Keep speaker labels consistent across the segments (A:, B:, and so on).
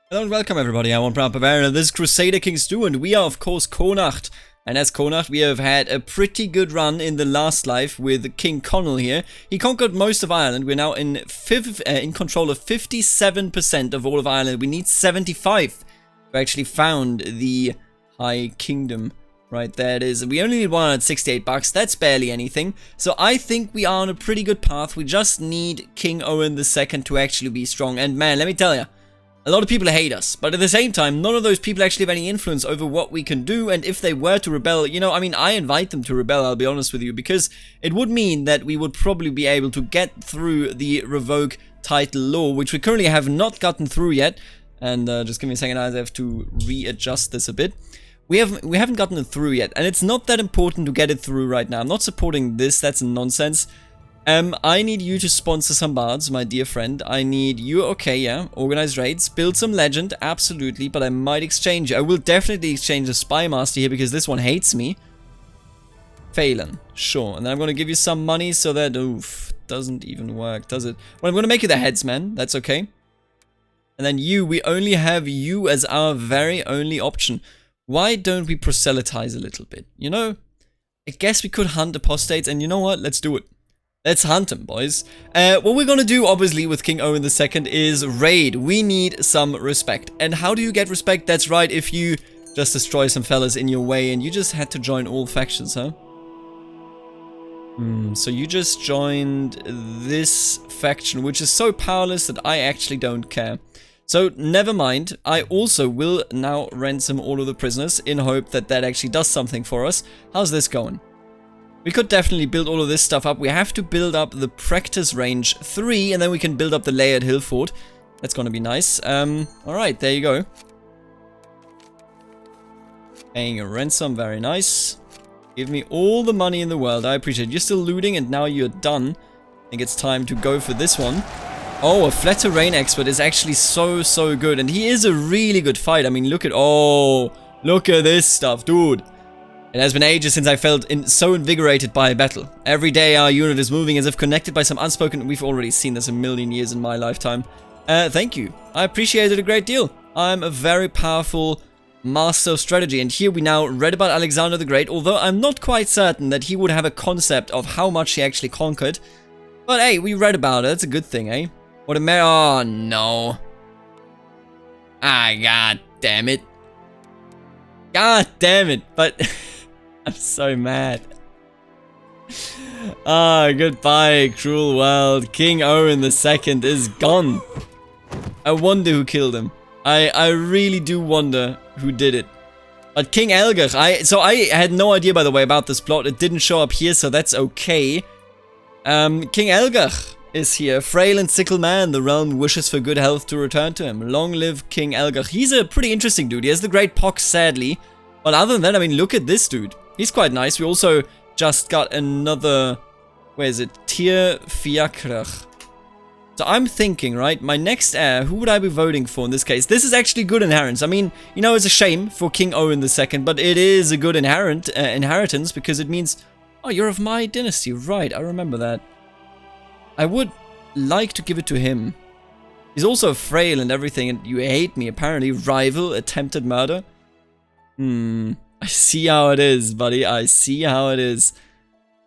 A: Hello and welcome everybody, I'm Bavarian, this is Crusader Kings 2 and we are of course Connacht. And as Connacht we have had a pretty good run in the last life with King Connell here. He conquered most of Ireland, we're now in control of 57% of all of Ireland. We need 75 to actually found the High Kingdom. Right, there it is. We only need 168 bucks, that's barely anything. So I think we are on a pretty good path, we just need King Owen II to actually be strong. And man, let me tell you, a lot of people hate us, but at the same time, none of those people actually have any influence over what we can do, and if they were to rebel, you know, I mean, I invite them to rebel, I'll be honest with you, because it would mean that we would probably be able to get through the revoke title law, which we currently have not gotten through yet, and just give me a second, I have to readjust this a bit. We haven't gotten it through yet, and it's not that important to get it through right now. I'm not supporting this, that's nonsense. I need you to sponsor some bards, my dear friend. I need you, okay, yeah, organize raids, build some legend, absolutely, but I might exchange. I will definitely exchange the spy master here because this one hates me. Phelan, sure, and then I'm going to give you some money so that, oof, doesn't even work, does it? Well, I'm going to make you the headsman, that's okay. And then you, we only have you as our very only option. Why don't we proselytize a little bit, you know? I guess we could hunt apostates, and you know what, let's do it. Let's hunt him, boys. What we're gonna do, obviously, with King Owen II is raid. We need some respect. And how do you get respect? That's right, if you just destroy some fellas in your way and you just had to join all factions, huh? So you just joined this faction, which is so powerless that I actually don't care. So, never mind. I also will now ransom all of the prisoners in hope that that actually does something for us. How's this going? We could definitely build all of this stuff up. We have to build up the practice range 3, and then we can build up the layered hill fort. That's gonna be nice. Alright, there you go. Paying a ransom, very nice. Give me all the money in the world, I appreciate it. You're still looting, and now you're done. I think it's time to go for this one. Oh, a flat terrain expert is actually so good, and he is a really good fight. I mean, look at this stuff, dude. It has been ages since I felt so invigorated by a battle. Every day our unit is moving as if connected by some unspoken... We've already seen this a million years in my lifetime. Thank you. I appreciate it a great deal. I'm a very powerful master of strategy. And here we now read about Alexander the Great, although I'm not quite certain that he would have a concept of how much he actually conquered. But hey, we read about it. It's a good thing, eh? What a oh no. Ah, god damn it. God damn it. But... I'm so mad. Ah, goodbye, cruel world. King Owen II is gone. I wonder who killed him. I really do wonder who did it. But King Elgar, so I had no idea, by the way, about this plot. It didn't show up here, so that's okay. King Elgar is here. Frail and sickle man. The realm wishes for good health to return to him. Long live King Elgar. He's a pretty interesting dude. He has the great pox, sadly. But other than that, I mean, look at this dude. He's quite nice. We also just got another, where is it? Tier Fiacrach. So I'm thinking, right, my next heir, who would I be voting for in this case? This is actually good inheritance. I mean, you know, it's a shame for King Owen II, but it is a good inheritance because it means, oh, you're of my dynasty. Right, I remember that. I would like to give it to him. He's also frail and everything, and you hate me, apparently. Rival, attempted murder. I see how it is, buddy. I see how it is.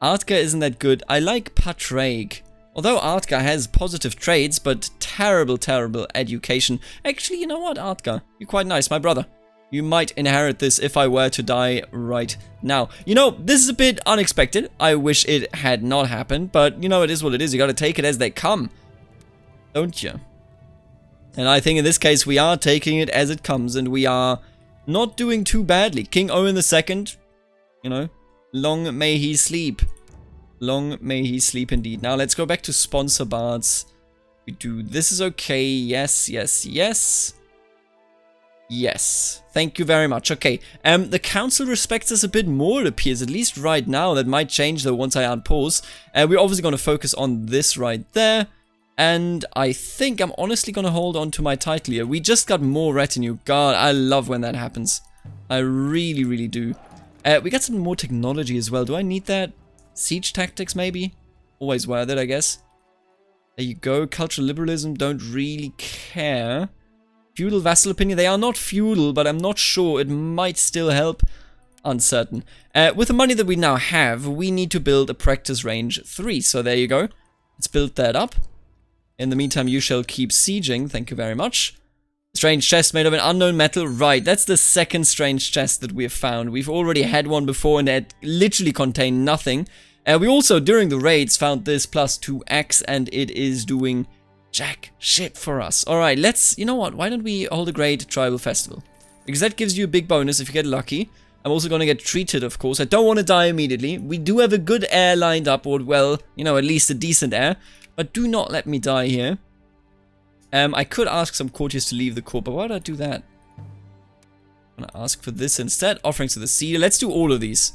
A: Artgar isn't that good. I like Patraig. Although Artgar has positive traits, but terrible education. Actually, you know what, Artgar? You're quite nice, my brother. You might inherit this if I were to die right now. You know, this is a bit unexpected. I wish it had not happened, but you know, it is what it is. You gotta take it as they come. Don't you? And I think in this case, we are taking it as it comes, and we are... not doing too badly. King Owen II, you know, long may he sleep. Long may he sleep indeed. Now let's go back to sponsor bards. We do, this is okay. Yes. Yes. Thank you very much. Okay. The council respects us a bit more, it appears, at least right now. That might change though once I unpause. We're obviously going to focus on this right there. And I think I'm honestly going to hold on to my title here. We just got more retinue. God, I love when that happens. I really do. We got some more technology as well. Do I need that? Siege tactics, maybe? Always worth it, I guess. There you go. Cultural liberalism, don't really care. Feudal vassal opinion. They are not feudal, but I'm not sure. It might still help. Uncertain. With the money that we now have, we need to build a practice range 3. So there you go. Let's build that up. In the meantime, you shall keep sieging. Thank you very much. Strange chest made of an unknown metal. Right, that's the second strange chest that we have found. We've already had one before and it literally contained nothing. We also, during the raids, found this +2 axe and it is doing jack shit for us. Alright, let's, you know what, why don't we hold a great tribal festival? Because that gives you a big bonus if you get lucky. I'm also going to get treated, of course. I don't want to die immediately. We do have a good heir lined up, or well, you know, at least a decent heir. But do not let me die here. I could ask some courtiers to leave the court, but why would I do that? I'm going to ask for this instead. Offerings to the cedar. Let's do all of these.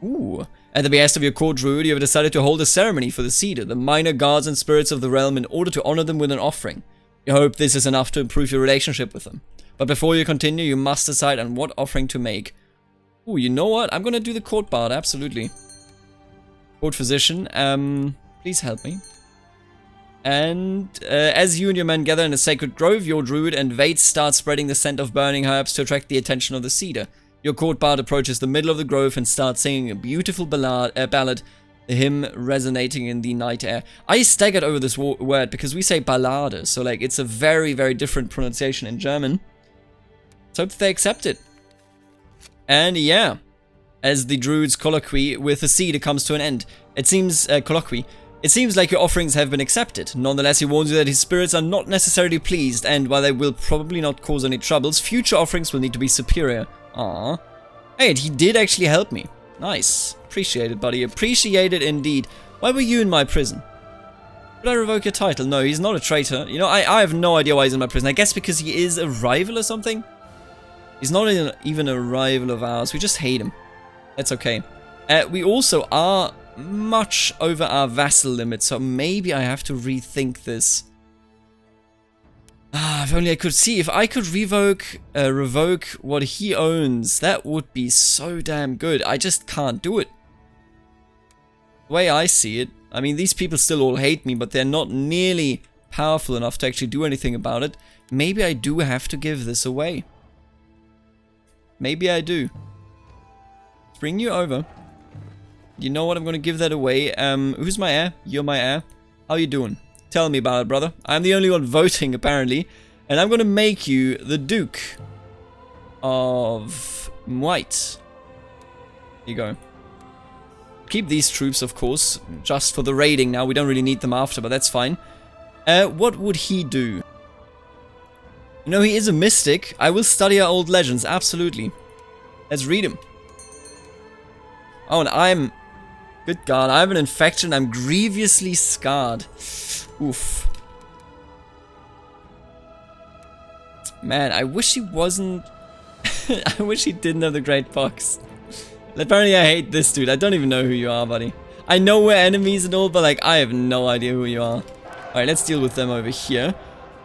A: Ooh. At the behest of your court druid, you have decided to hold a ceremony for the cedar, the minor gods and spirits of the realm, in order to honor them with an offering. You hope this is enough to improve your relationship with them. But before you continue, you must decide on what offering to make. Ooh, you know what? I'm going to do the court bard, absolutely. Court physician, please help me. And as you and your men gather in a sacred grove, your druid and Vates start spreading the scent of burning herbs to attract the attention of the cedar. Your court bard approaches the middle of the grove and starts singing a beautiful ballad, the hymn resonating in the night air. I staggered over this word because we say ballade, so like it's a very, very different pronunciation in German. Let's hope that they accept it. And yeah, as the druid's colloquy with the cedar comes to an end, it seems like your offerings have been accepted. Nonetheless, he warns you that his spirits are not necessarily pleased, and while they will probably not cause any troubles, future offerings will need to be superior. Aww. Hey, he did actually help me. Nice. Appreciate it, buddy. Appreciate it indeed. Why were you in my prison? Could I revoke your title? No, he's not a traitor. You know, I have no idea why he's in my prison. I guess because he is a rival or something? He's not even a rival of ours. We just hate him. That's okay. We also are much over our vassal limit, so maybe I have to rethink this. If only I could see. If I could revoke what he owns, that would be so damn good. I just can't do it. The way I see it, I mean, these people still all hate me, but they're not nearly powerful enough to actually do anything about it. Maybe I do have to give this away. Maybe I do. Let's bring you over. You know what? I'm going to give that away. Who's my heir? You're my heir. How you doing? Tell me about it, brother. I'm the only one voting, apparently. And I'm going to make you the Duke of White. Here you go. Keep these troops, of course, just for the raiding now. We don't really need them after, but that's fine. What would he do? You know, he is a mystic. I will study our old legends, absolutely. Let's read him. Oh, and I'm... Good God, I have an infection. I'm grievously scarred. Oof. Man, I wish he wasn't... I wish he didn't have the Great Pox. Apparently I hate this dude. I don't even know who you are, buddy. I know we're enemies and all, but like, I have no idea who you are. Alright, let's deal with them over here.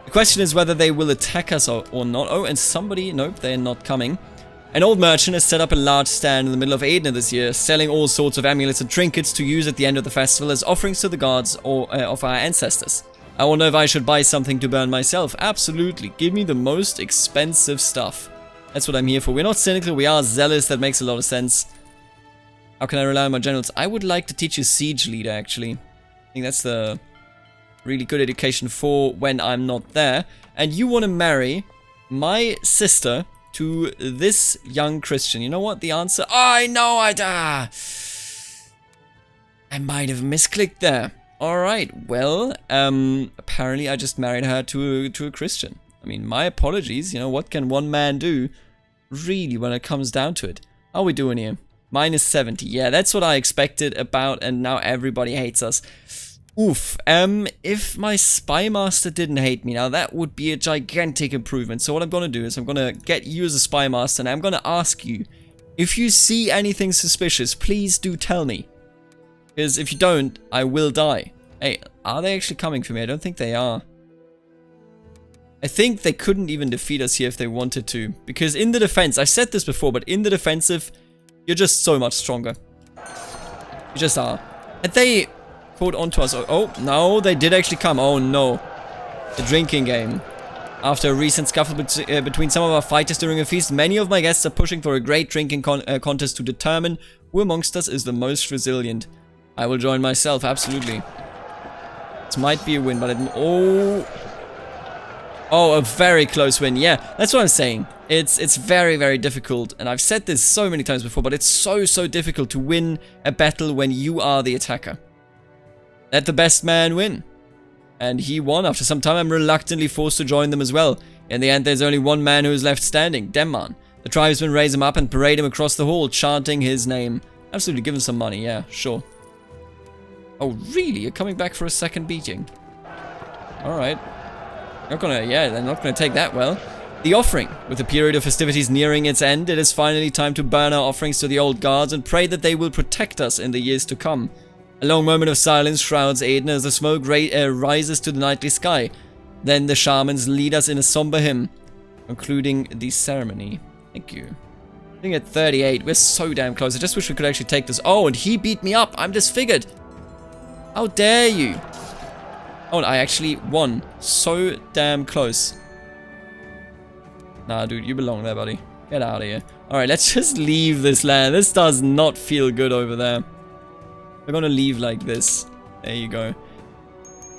A: The question is whether they will attack us or not. Oh, and somebody... Nope, they're not coming. An old merchant has set up a large stand in the middle of Aidna this year, selling all sorts of amulets and trinkets to use at the end of the festival as offerings to the gods or of our ancestors. I wonder if I should buy something to burn myself. Absolutely. Give me the most expensive stuff. That's what I'm here for. We're not cynical, we are zealous. That makes a lot of sense. How can I rely on my generals? I would like to teach you siege leader, actually. I think that's the really good education for when I'm not there. And you want to marry my sister to this young Christian. You know what the answer? Oh, I know I might have misclicked there. Alright, well, apparently I just married her to a Christian. I mean, my apologies, you know, what can one man do, really, when it comes down to it? How are we doing here? Minus 70, yeah, that's what I expected about, and now everybody hates us. Oof, if my spy master didn't hate me, now that would be a gigantic improvement. So what I'm gonna do is I'm gonna get you as a spy master, and I'm gonna ask you, if you see anything suspicious, please do tell me. Because if you don't, I will die. Hey, are they actually coming for me? I don't think they are. I think they couldn't even defeat us here if they wanted to. Because in the defense, I've said this before, but in the defensive, you're just so much stronger. You just are. And they caught onto us. Oh, no, they did actually come. Oh, no. The drinking game. After a recent scuffle between some of our fighters during a feast, many of my guests are pushing for a great drinking contest to determine who amongst us is the most resilient. I will join myself, absolutely. This might be a win, but oh, a very close win. Yeah, that's what I'm saying. It's very, very difficult, and I've said this so many times before, but it's so difficult to win a battle when you are the attacker. Let the best man win. And he won. After some time, I'm reluctantly forced to join them as well. In the end, there's only one man who is left standing, Demesne. The tribesmen raise him up and parade him across the hall, chanting his name. Absolutely, give him some money, yeah, sure. Oh, really? You're coming back for a second beating? Alright. They're not gonna take that well. The offering. With the period of festivities nearing its end, it is finally time to burn our offerings to the old gods and pray that they will protect us in the years to come. A long moment of silence shrouds Aiden as the smoke rises to the nightly sky. Then the shamans lead us in a somber hymn, concluding the ceremony. Thank you. I think at 38, we're so damn close. I just wish we could actually take this. Oh, and he beat me up. I'm disfigured. How dare you? Oh, and I actually won. So damn close. Nah, dude, you belong there, buddy. Get out of here. Alright, let's just leave this land. This does not feel good over there. We're gonna leave like this. There you go.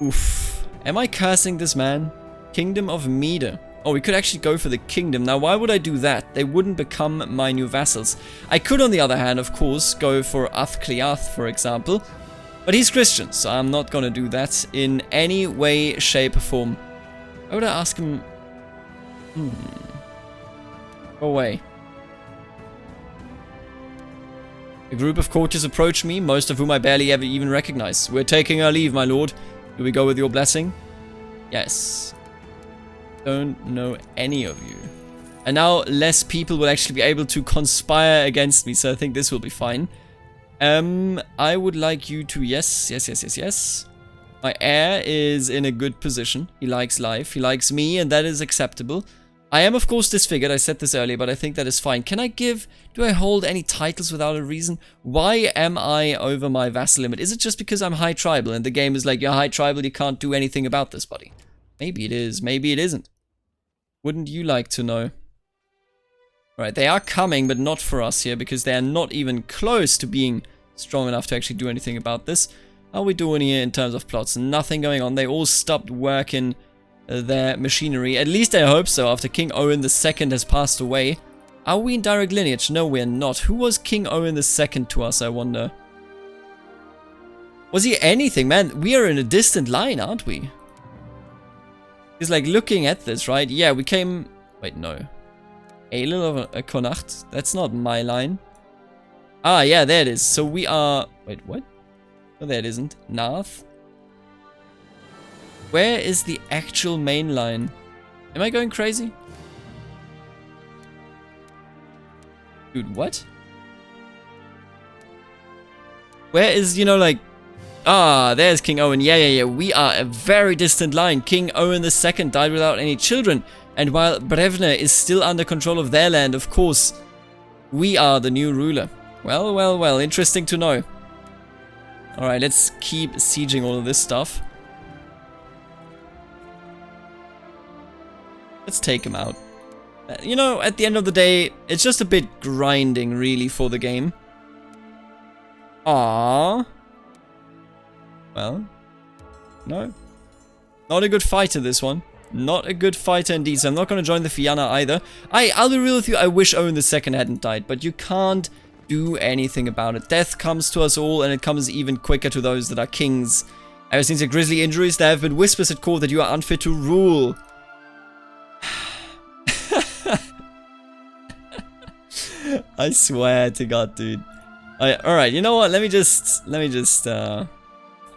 A: Oof. Am I cursing this man? Kingdom of Mede. Oh, we could actually go for the kingdom. Now, why would I do that? They wouldn't become my new vassals. I could, on the other hand, of course, go for Athcliath, for example. But he's Christian, so I'm not gonna do that in any way, shape, or form. Why would I ask him? Go away. A group of courtiers approach me, most of whom I barely ever even recognize. We're taking our leave, my lord. Do we go with your blessing? Yes. Don't know any of you. And now less people will actually be able to conspire against me, so I think this will be fine. I would like you to... Yes. My heir is in a good position. He likes life. He likes me, and that is acceptable. I am, of course, disfigured. I said this earlier, but I think that is fine. Can I give... Do I hold any titles without a reason? Why am I over my vassal limit? Is it just because I'm high tribal and the game is like, you're high tribal, you can't do anything about this, buddy? Maybe it is. Maybe it isn't. Wouldn't you like to know? Alright, they are coming, but not for us here, because they are not even close to being strong enough to actually do anything about this. How are we doing here in terms of plots? Nothing going on. They all stopped working their machinery. At least I hope so, after King Owen II has passed away. Are we in direct lineage? No, we're not. Who was King Owen II to us, I wonder? Was he anything? Man, we are in a distant line, aren't we? He's like looking at this, right? Yeah, we came... Wait, no. Aelin of a Connacht? That's not my line. Ah, yeah, there it is. So we are... Wait, what? No, there it isn't. Narth? Where is the actual main line? Am I going crazy? Dude, what? Where is, you know, like... Ah, there's King Owen. Yeah. We are a very distant line. King Owen II died without any children. And while Brevne is still under control of their land, of course, we are the new ruler. Well. Interesting to know. Alright, let's keep sieging all of this stuff. Let's take him out. You know, at the end of the day, it's just a bit grinding, really, for the game. Aww. Well, no. Not a good fighter, this one. Not a good fighter indeed, so I'm not going to join the Fianna either. I'll be real with you, I wish Owen II hadn't died, but you can't do anything about it. Death comes to us all, and it comes even quicker to those that are kings. Ever since your grisly injuries, there have been whispers at court that you are unfit to rule. I swear to God, dude. Alright, you know what? Let me just, I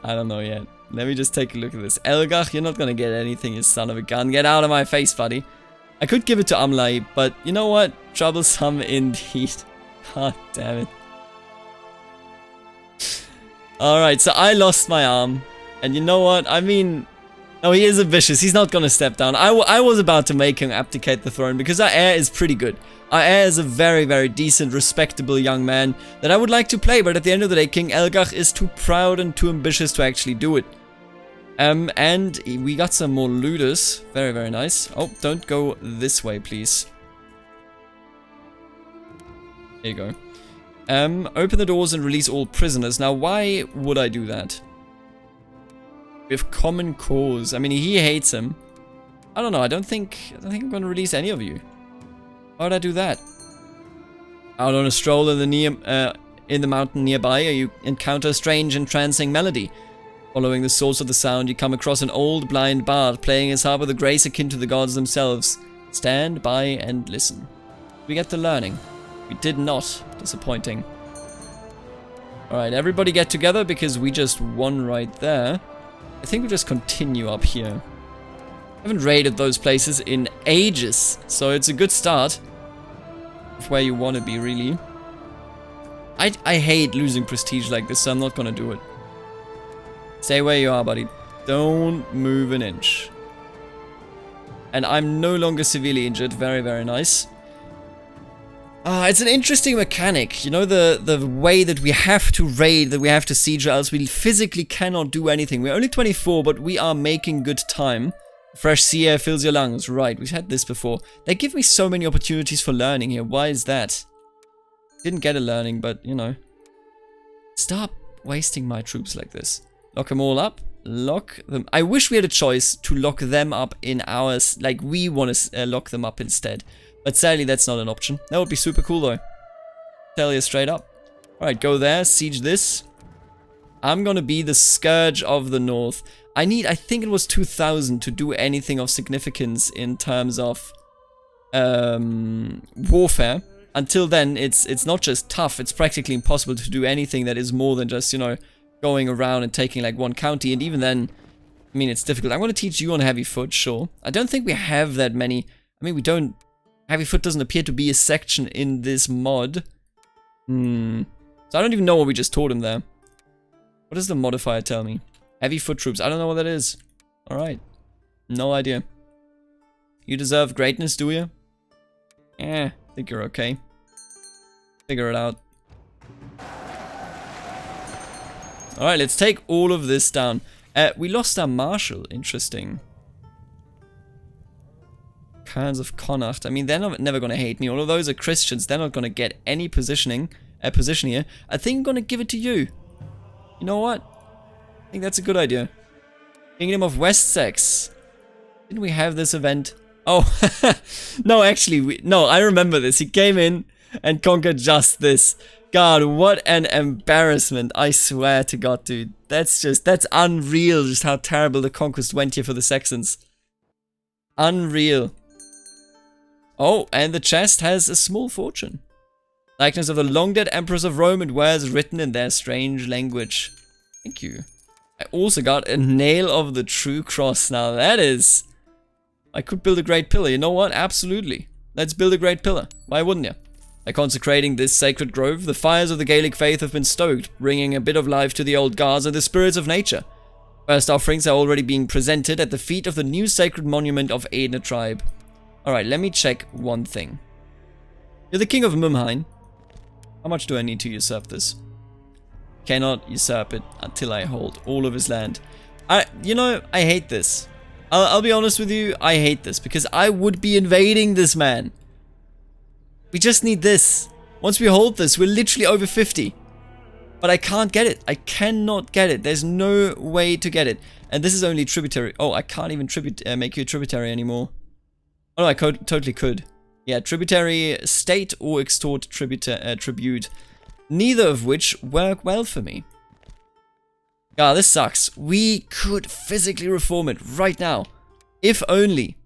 A: don't know yet. Let me just take a look at this. Elgach, you're not gonna get anything, you son of a gun. Get out of my face, buddy. I could give it to Amlai, but you know what? Troublesome indeed. God damn it. Alright, so I lost my arm. And you know what? I mean... No, he is ambitious. He's not gonna step down. I was about to make him abdicate the throne because our heir is pretty good. Our heir is a very, very decent, respectable young man that I would like to play, but at the end of the day, King Elgach is too proud and too ambitious to actually do it. And we got some more looters. Very, very nice. Oh, don't go this way, please. There you go. Open the doors and release all prisoners. Now, why would I do that? We have common cause. I mean, he hates him. I don't know. I don't think I'm going to release any of you. Why would I do that? Out on a stroll in the mountain nearby, you encounter a strange entrancing melody. Following the source of the sound, you come across an old blind bard playing his harp with a grace akin to the gods themselves. Stand by and listen. We get the learning. We did not. Disappointing. Alright, everybody get together because we just won right there. I think we just continue up here. I haven't raided those places in ages, so it's a good start of where you want to be, really. I hate losing prestige like this, so I'm not gonna do it. Stay where you are, buddy. Don't move an inch. And I'm no longer severely injured. Very, very nice. It's an interesting mechanic. You know, the way that we have to raid, that we have to siege, or else we physically cannot do anything. We're only 24, but we are making good time. Fresh sea air fills your lungs. Right, we've had this before. They give me so many opportunities for learning here. Why is that? Didn't get a learning, but, you know. Stop wasting my troops like this. Lock them all up. Lock them. I wish we had a choice to lock them up in ours. Like, we want to lock them up instead. But sadly, that's not an option. That would be super cool, though. Tell you straight up. Alright, go there. Siege this. I'm gonna be the Scourge of the North. I think it was 2,000 to do anything of significance in terms of warfare. Until then, it's not just tough, it's practically impossible to do anything that is more than just, you know, going around and taking like one county. And even then, I mean, it's difficult. I'm going to teach you on heavy foot, sure. I don't think we have that many. I mean, we don't. Heavy foot doesn't appear to be a section in this mod. So I don't even know what we just taught him there. What does the modifier tell me? Heavy foot troops. I don't know what that is. Alright. No idea. You deserve greatness, do you? I think you're okay. Figure it out. Alright, let's take all of this down. We lost our marshal. Interesting. Khans of Connacht. I mean, they're never going to hate me. All of those are Christians. They're not going to get any position here. I think I'm going to give it to you. You know what? I think that's a good idea. Kingdom of Wessex. Didn't we have this event? Oh, no, actually, no, I remember this. He came in and conquered just this. God, what an embarrassment. I swear to God, dude. That's unreal just how terrible the conquest went here for the Saxons. Unreal. Oh, and the chest has a small fortune. Likeness of the long-dead emperors of Rome and words written in their strange language. Thank you. I also got a nail of the true cross. Now that is... I could build a great pillar. You know what? Absolutely. Let's build a great pillar. Why wouldn't you? By consecrating this sacred grove, the fires of the Gaelic faith have been stoked, bringing a bit of life to the old gods and the spirits of nature. First offerings are already being presented at the feet of the new sacred monument of Aidna tribe. Alright, let me check one thing. You're the king of Mumhain. How much do I need to usurp this? Cannot usurp it until I hold all of his land. You know, I hate this. I'll be honest with you, I hate this because I would be invading this man. We just need this. Once we hold this, we're literally over 50. But I can't get it. I cannot get it. There's no way to get it. And this is only tributary. Oh, I can't even make you a tributary anymore. Oh, no, I totally could. Yeah, tributary state or extort tribute. Neither of which work well for me. God, this sucks. We could physically reform it right now. If only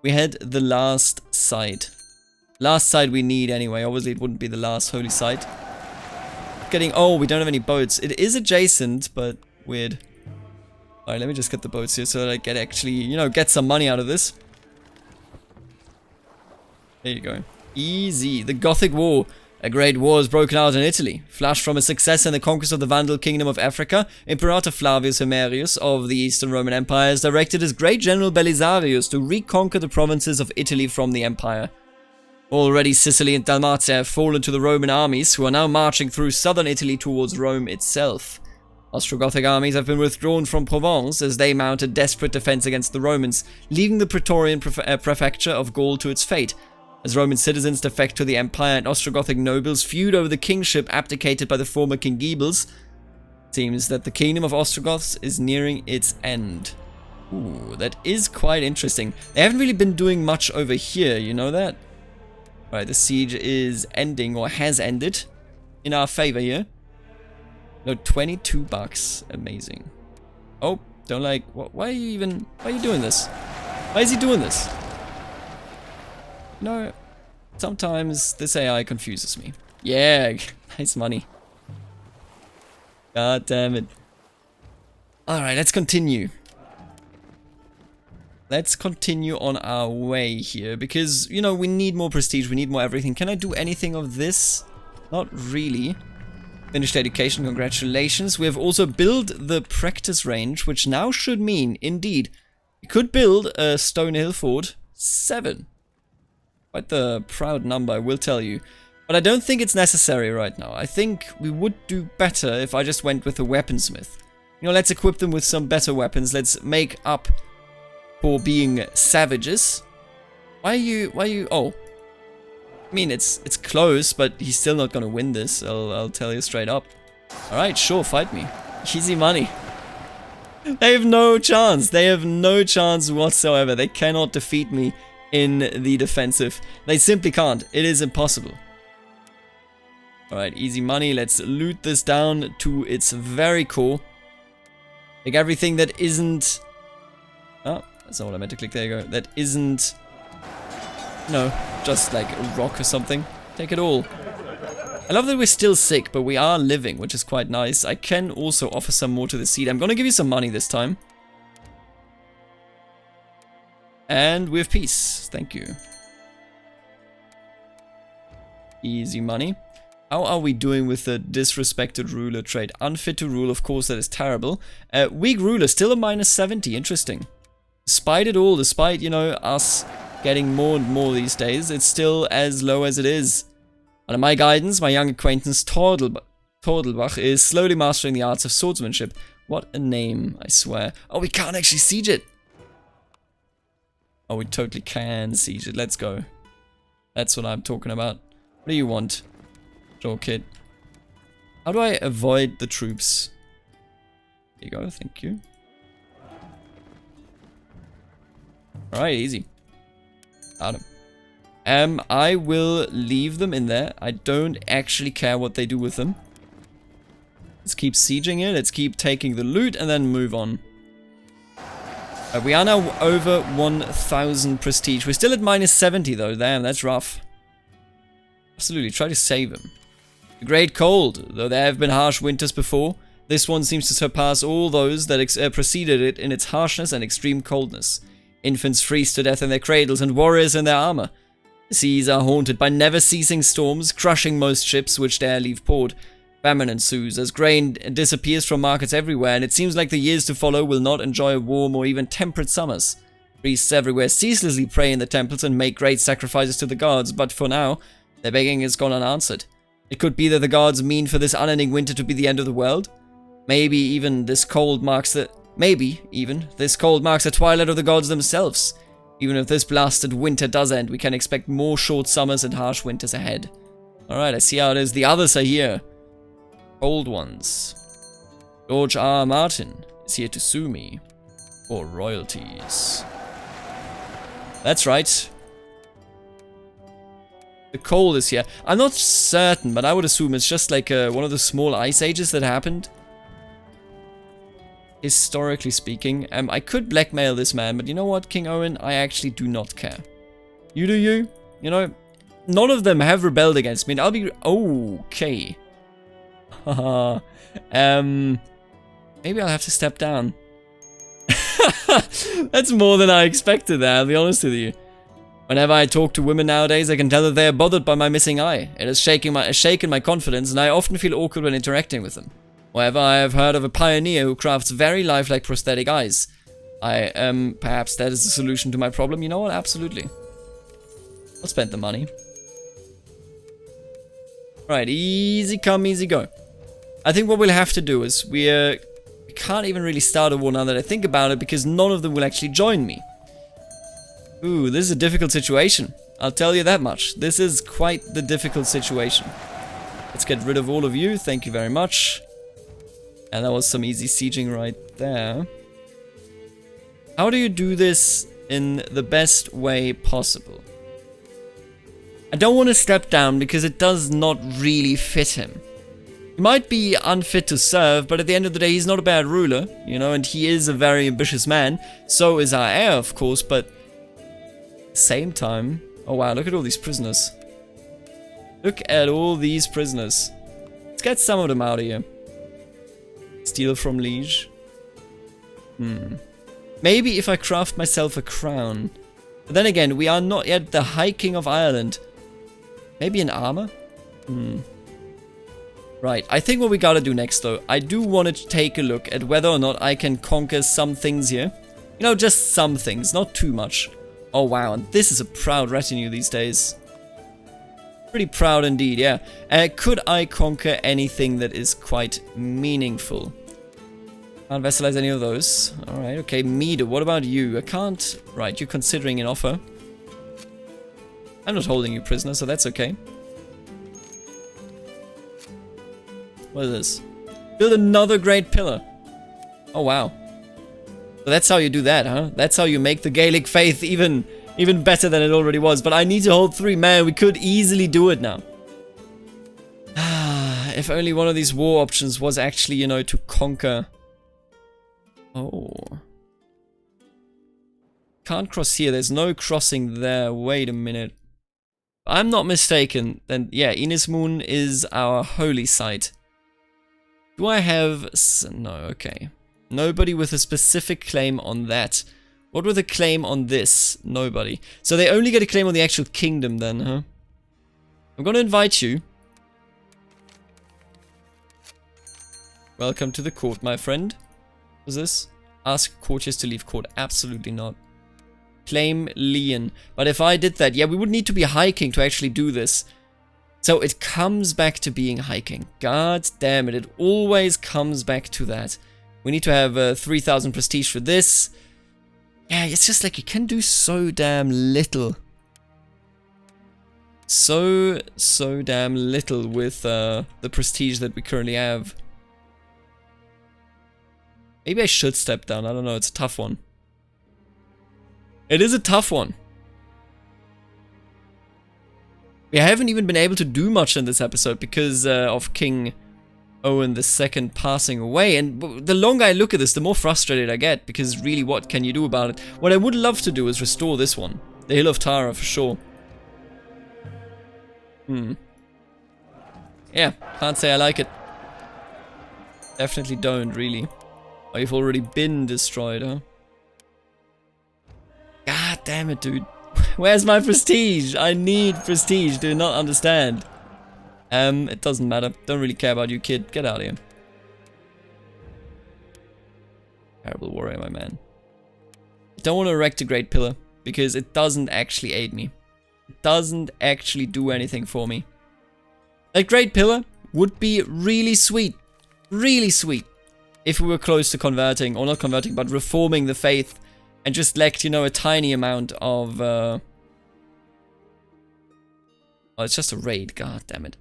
A: we had the last site. Last site we need anyway. Obviously, it wouldn't be the last holy site. Oh, we don't have any boats. It is adjacent, but weird. Alright, let me just get the boats here so that I can actually, you know, get some money out of this. There you go. Easy. The Gothic War. A great war has broken out in Italy. Flushed from a success in the conquest of the Vandal kingdom of Africa, Imperator Flavius Homerius of the Eastern Roman Empire has directed his great general Belisarius to reconquer the provinces of Italy from the empire. Already Sicily and Dalmatia have fallen to the Roman armies, who are now marching through southern Italy towards Rome itself. Ostrogothic armies have been withdrawn from Provence as they mount a desperate defense against the Romans, leaving the Praetorian prefecture of Gaul to its fate. As Roman citizens defect to the empire and Ostrogothic nobles feud over the kingship abdicated by the former King Gebels, it seems that the kingdom of Ostrogoths is nearing its end. Ooh, that is quite interesting. They haven't really been doing much over here, you know that? Right, the siege is ending, or has ended, in our favor here. No, 22 bucks. Amazing. Oh, don't like... Why are you doing this? Why is he doing this? No, sometimes this AI confuses me. Yeah, nice money. God damn it. Alright, let's continue. Let's continue on our way here, because, you know, we need more prestige, we need more everything. Can I do anything of this? Not really. Finished education, congratulations. We have also built the practice range, which now should mean, indeed, we could build a stone hill fort. 7. Quite the proud number, I will tell you. But I don't think it's necessary right now. I think we would do better if I just went with a weaponsmith. You know, let's equip them with some better weapons. Let's make up for being savages. Why are you... Oh. I mean, it's close, but he's still not gonna win this. I'll tell you straight up. Alright, sure, fight me. Easy money. They have no chance. They have no chance whatsoever. They cannot defeat me in the defensive. They simply can't. It is impossible. Alright, easy money. Let's loot this down to its very core. Take everything that isn't... Oh, that's not what I meant to click. There you go. That isn't... No, just like a rock or something. Take it all. I love that we're still sick, but we are living, which is quite nice. I can also offer some more to the seed. I'm gonna give you some money this time. And we have peace. Thank you. Easy money. How are we doing with the disrespected ruler trait? Unfit to rule, of course, that is terrible. Weak ruler, still a -70. Interesting. Despite it all, despite, you know, us getting more and more these days, it's still as low as it is. Under my guidance, my young acquaintance Tordelbach is slowly mastering the arts of swordsmanship. What a name, I swear. Oh, we can't actually siege it. Oh, we totally can siege it. Let's go. That's what I'm talking about. What do you want? Draw kit. How do I avoid the troops? There you go, thank you. Alright, easy. Got him. I will leave them in there. I don't actually care what they do with them. Let's keep sieging it. Let's keep taking the loot and then move on. We are now over 1,000 prestige. We're still at -70 though. Damn, that's rough. Absolutely, try to save him. The Great Cold. Though there have been harsh winters before, this one seems to surpass all those that preceded it in its harshness and extreme coldness. Infants freeze to death in their cradles and warriors in their armor. The seas are haunted by never-ceasing storms, crushing most ships which dare leave port. Famine ensues as grain disappears from markets everywhere, and it seems like the years to follow will not enjoy warm or even temperate summers. Priests everywhere ceaselessly pray in the temples and make great sacrifices to the gods, but for now, their begging has gone unanswered. It could be that the gods mean for this unending winter to be the end of the world. Maybe even this cold marks the twilight of the gods themselves. Even if this blasted winter does end, we can expect more short summers and harsh winters ahead. Alright, I see how it is. The others are here. Cold ones. George R. Martin is here to sue me for royalties. That's right. The cold is here. I'm not certain, but I would assume it's just like one of the small ice ages that happened. Historically speaking. I could blackmail this man, but you know what, King Owen? I actually do not care. You do you? You know, none of them have rebelled against me, and I'll be... Okay. Haha. Maybe I'll have to step down. That's more than I expected there, I'll be honest with you. Whenever I talk to women nowadays, I can tell that they are bothered by my missing eye. It has shaken my confidence, and I often feel awkward when interacting with them. However, I have heard of a pioneer who crafts very lifelike prosthetic eyes. Perhaps that is the solution to my problem. You know what? Absolutely. I'll spend the money. Right, easy come, easy go. I think what we'll have to do is we're can't even really start a war now that I think about it, because none of them will actually join me. Ooh, this is a difficult situation. I'll tell you that much. This is quite the difficult situation. Let's get rid of all of you. Thank you very much. And that was some easy sieging right there. How do you do this in the best way possible? I don't want to step down because it does not really fit him. He might be unfit to serve, but at the end of the day, he's not a bad ruler, you know, and he is a very ambitious man. So is our heir, of course, but at the same time... Oh wow, look at all these prisoners. Look at all these prisoners. Let's get some of them out of here. Steal from liege. Maybe if I craft myself a crown. But then again, we are not yet the High King of Ireland. Maybe an armor? Right, I think what we gotta do next though, I do want to take a look at whether or not I can conquer some things here. You know, just some things, not too much. Oh wow, and this is a proud retinue these days. Pretty proud indeed, yeah. Could I conquer anything that is quite meaningful? Can't vassalize any of those. Alright, okay, Mead, what about you? I can't... Right, you're considering an offer. I'm not holding you prisoner, so that's okay. What is this? Build another great pillar. Oh wow. So that's how you do that, huh? That's how you make the Gaelic faith even better than it already was. But I need to hold 3. Man, we could easily do it now. If only one of these war options was actually, you know, to conquer. Oh. Can't cross here. There's no crossing there. Wait a minute. If I'm not mistaken, then yeah, Inismoon is our holy site. Do I have... No, okay. Nobody with a specific claim on that. What with a claim on this? Nobody. So they only get a claim on the actual kingdom then, huh? I'm gonna invite you. Welcome to the court, my friend. What's this? Ask courtiers to leave court. Absolutely not. Claim Leon. But if I did that, yeah, we would need to be High King to actually do this. So it comes back to being High King. God damn it, it always comes back to that. We need to have 3,000 prestige for this. Yeah, it's just like you can do so damn little. So damn little with the prestige that we currently have. Maybe I should step down. I don't know. It's a tough one. It is a tough one. We haven't even been able to do much in this episode because of King Owen II passing away. And the longer I look at this, the more frustrated I get. Because really, what can you do about it? What I would love to do is restore this one. The Hill of Tara, for sure. Yeah, can't say I like it. Definitely don't, really. Oh, you've already been destroyed, huh? God damn it, dude. Where's my prestige? I need prestige. Do not understand. It doesn't matter. Don't really care about you, kid. Get out of here. Terrible warrior, my man. Don't want to erect a great pillar because it doesn't actually aid me. It doesn't actually do anything for me. A great pillar would be really sweet. Really sweet. If we were close to converting, or not converting, but reforming the faith. And just lacked, you know, a tiny amount of... Oh, it's just a raid. God damn it.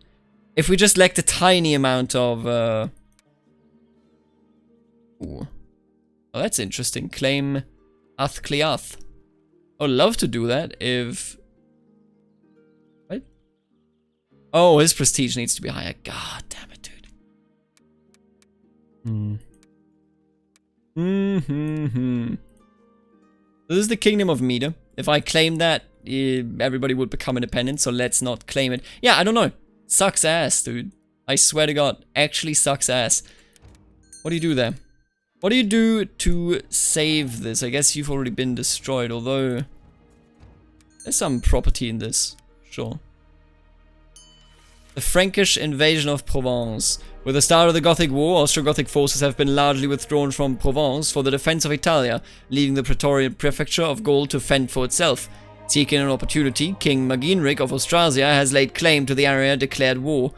A: If we just lacked a tiny amount of... Ooh. Oh, that's interesting. Claim Athcliath. Oh, love to do that if... What? Oh, his prestige needs to be higher. God damn it, dude. This is the Kingdom of Mead. If I claim that, everybody would become independent, so let's not claim it. Yeah, I don't know. Sucks ass, dude. I swear to God, actually sucks ass. What do you do there? What do you do to save this? I guess you've already been destroyed, although... There's some property in this. Sure. The Frankish invasion of Provence. With the start of the Gothic War, Austro-Gothic forces have been largely withdrawn from Provence for the defense of Italia, leaving the Praetorian Prefecture of Gaul to fend for itself. Seeking an opportunity, King Maginric of Austrasia has laid claim to the area declared war.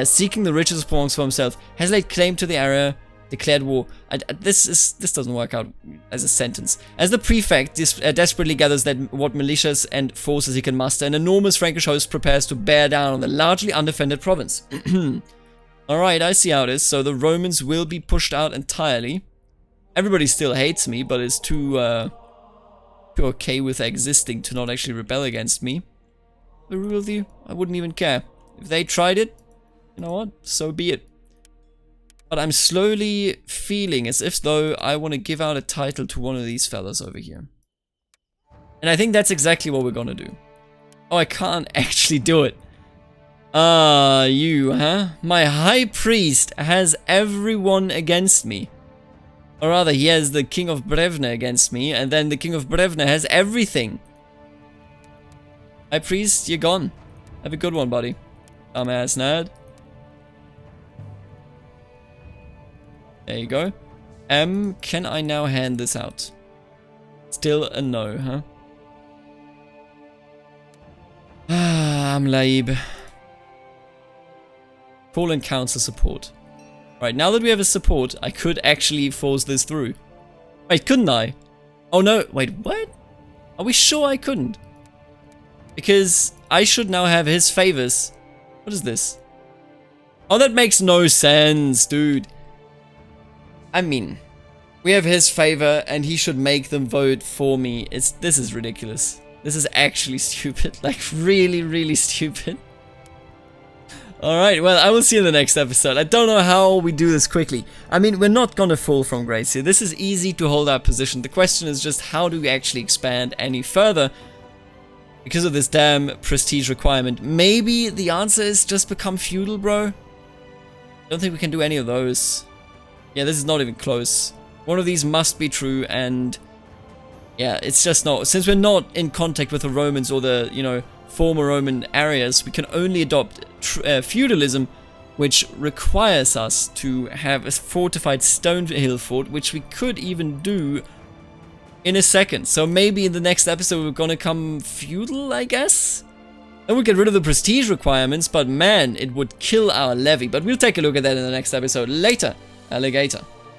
A: Seeking the riches of Provence for himself, has laid claim to the area declared war. This doesn't work out as a sentence. As the prefect desperately gathers what militias and forces he can muster, an enormous Frankish host prepares to bear down on the largely undefended province. Alright, I see how it is. So the Romans will be pushed out entirely. Everybody still hates me, but is too okay with existing to not actually rebel against me. The real with you, I wouldn't even care. If they tried it, you know what? So be it. But I'm slowly feeling as if though I want to give out a title to one of these fellas over here. And I think that's exactly what we're gonna do. Oh, I can't actually do it. You, huh? My high priest has everyone against me. Or rather, he has the king of Brevne against me, and then the king of Brevne has everything. High priest, you're gone. Have a good one, buddy. Dumbass nerd. There you go. Can I now hand this out? Still a no, huh? I'm Laib. Call and council support. Right, now that we have a support, I could actually force this through. Wait, couldn't I? Oh no, wait, what? Are we sure I couldn't? Because I should now have his favors. What is this? Oh, that makes no sense, dude. I mean, we have his favor and he should make them vote for me. This is ridiculous. This is actually stupid. Like, really, really stupid. Alright, well, I will see you in the next episode. I don't know how we do this quickly. I mean, we're not gonna fall from grace here. This is easy to hold our position. The question is just how do we actually expand any further? Because of this damn prestige requirement. Maybe the answer is just become feudal, bro? Don't think we can do any of those. Yeah, this is not even close. One of these must be true, and yeah, it's just not. Since we're not in contact with the Romans or the, you know, former Roman areas, we can only adopt feudalism, which requires us to have a fortified stone hill fort, which we could even do in a second. So maybe in the next episode we're gonna come feudal, I guess? Then we'll get rid of the prestige requirements, but man, it would kill our levy. But we'll take a look at that in the next episode later. Alligator.